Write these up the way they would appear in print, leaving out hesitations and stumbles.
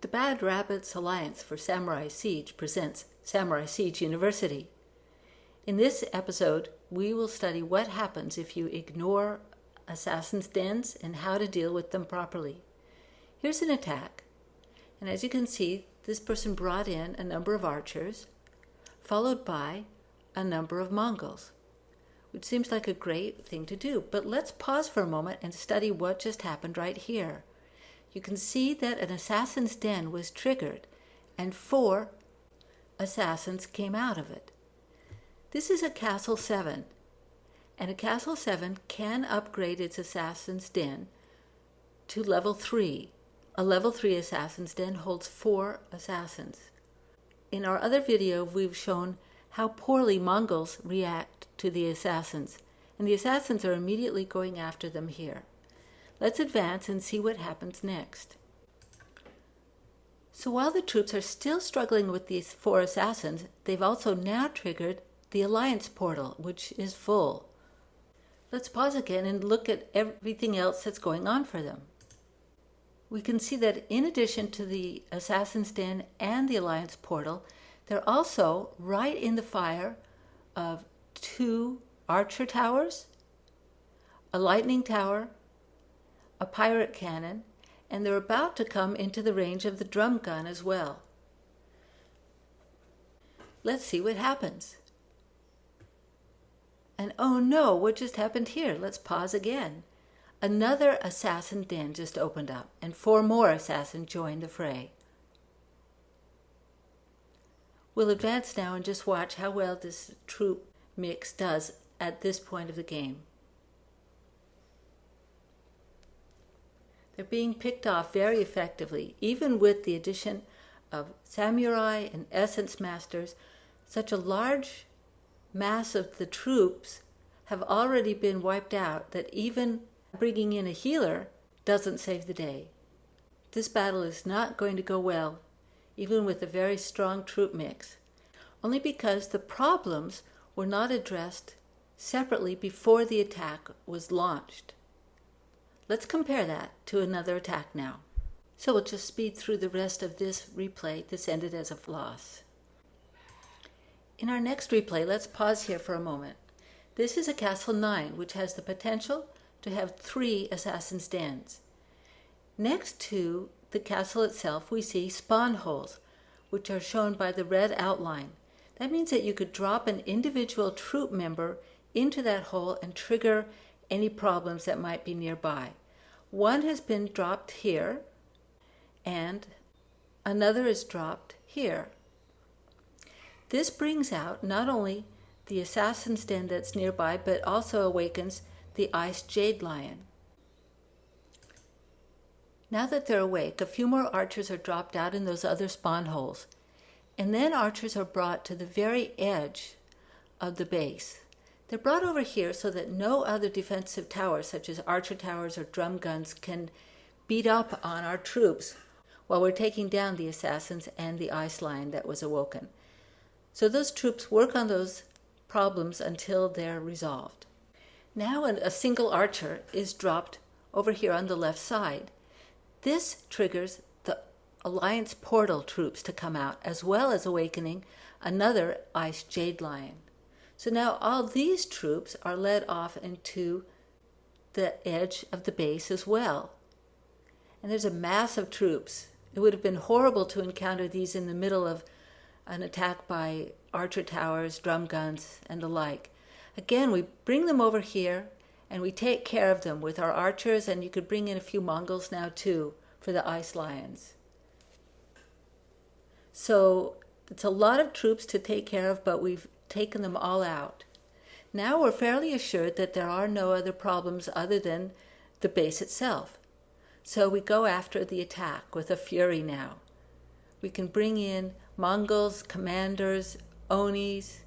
The Bad Rabbits Alliance for Samurai Siege presents Samurai Siege University. In this episode, we will study what happens if you ignore assassins' dens and how to deal with them properly. Here's an attack, and as you can see, this person brought in a number of archers, followed by a number of Mongols, which seems like a great thing to do. But let's pause for a moment and study what just happened right here. You can see that an assassin's den was triggered and 4 assassins came out of it. This is a Castle 7, and a Castle 7 can upgrade its assassin's den to level 3. A level 3 assassin's den holds 4 assassins. In our other video, we've shown how poorly Mongols react to the assassins, and the assassins are immediately going after them here. Let's advance and see what happens next. So while the troops are still struggling with these 4 assassins, they've also now triggered the Alliance portal, which is full. Let's pause again and look at everything else that's going on for them. We can see that in addition to the Assassin's Den and the Alliance portal, they're also right in the fire of 2 archer towers, a lightning tower, a pirate cannon, and they're about to come into the range of the drum gun as well. Let's see what happens. And oh no, what just happened here? Let's pause again. Another assassin den just opened up, and 4 more assassins joined the fray. We'll advance now and just watch how well this troop mix does at this point of the game. They're being picked off very effectively, even with the addition of samurai and essence masters. Such a large mass of the troops have already been wiped out that even bringing in a healer doesn't save the day. This battle is not going to go well, even with a very strong troop mix, only because the problems were not addressed separately before the attack was launched. Let's compare that to another attack now. So we'll just speed through the rest of this replay. This ended as a loss. In our next replay, let's pause here for a moment. This is a Castle 9, which has the potential to have 3 assassin's dens. Next to the castle itself, we see spawn holes, which are shown by the red outline. That means that you could drop an individual troop member into that hole and trigger any problems that might be nearby. One has been dropped here, and another is dropped here. This brings out not only the assassin's den that's nearby, but also awakens the Ice Jade Lion. Now that they're awake, a few more archers are dropped out in those other spawn holes, and then archers are brought to the very edge of the base. They're brought over here so that no other defensive towers, such as archer towers or drum guns, can beat up on our troops while we're taking down the assassins and the ice lion that was awoken. So those troops work on those problems until they're resolved. Now a single archer is dropped over here on the left side. This triggers the Alliance portal troops to come out, as well as awakening another Ice Jade Lion. So now all these troops are led off into the edge of the base as well. And there's a mass of troops. It would have been horrible to encounter these in the middle of an attack by archer towers, drum guns, and the like. Again, we bring them over here and we take care of them with our archers, and you could bring in a few Mongols now too for the ice lions. So it's a lot of troops to take care of, but we've taken them all out. Now we're fairly assured that there are no other problems other than the base itself. So we go after the attack with a fury now. We can bring in Mongols, commanders, Onis,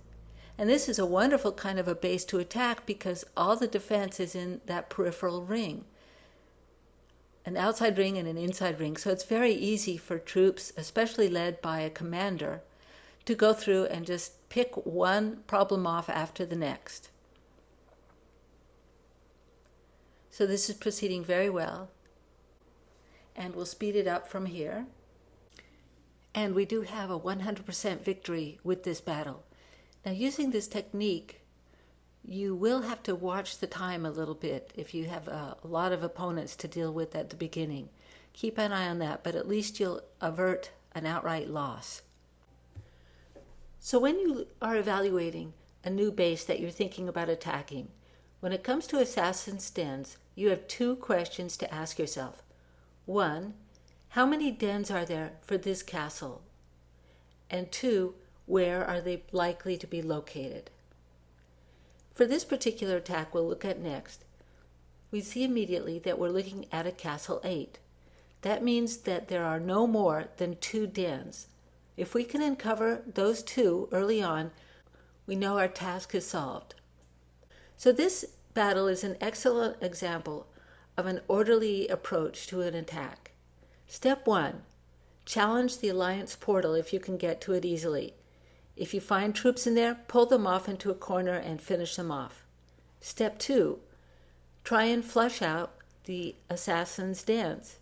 and this is a wonderful kind of a base to attack because all the defense is in that peripheral ring. An outside ring and an inside ring, so it's very easy for troops, especially led by a commander, to go through and just pick one problem off after the next. So this is proceeding very well, and we'll speed it up from here. And we do have a 100% victory with this battle. Now, using this technique, you will have to watch the time a little bit if you have a lot of opponents to deal with at the beginning. Keep an eye on that, but at least you'll avert an outright loss. So when you are evaluating a new base that you're thinking about attacking, when it comes to Assassin's Dens, you have two questions to ask yourself. One, how many dens are there for this castle? And two, where are they likely to be located? For this particular attack we'll look at next, we see immediately that we're looking at a castle 8. That means that there are no more than 2 dens. If we can uncover those 2 early on, we know our task is solved. So this battle is an excellent example of an orderly approach to an attack. Step 1, challenge the Alliance portal if you can get to it easily. If you find troops in there, pull them off into a corner and finish them off. Step 2, try and flush out the assassins' dens.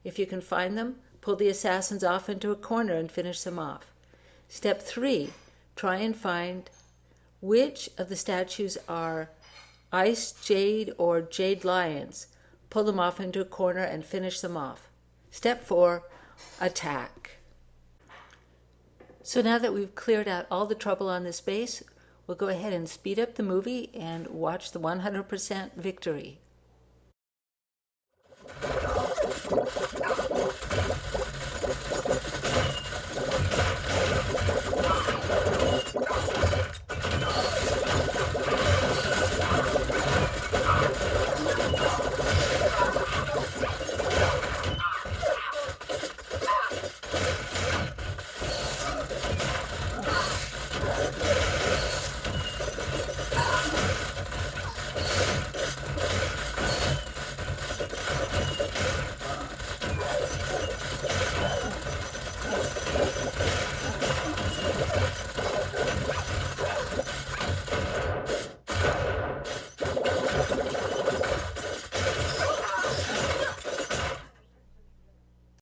If you can find them, pull the assassins off into a corner and finish them off. Step 3, try and find which of the statues are ice jade or jade lions. Pull them off into a corner and finish them off. Step 4, attack. So now that we've cleared out all the trouble on this base, we'll go ahead and speed up the movie and watch the 100% victory.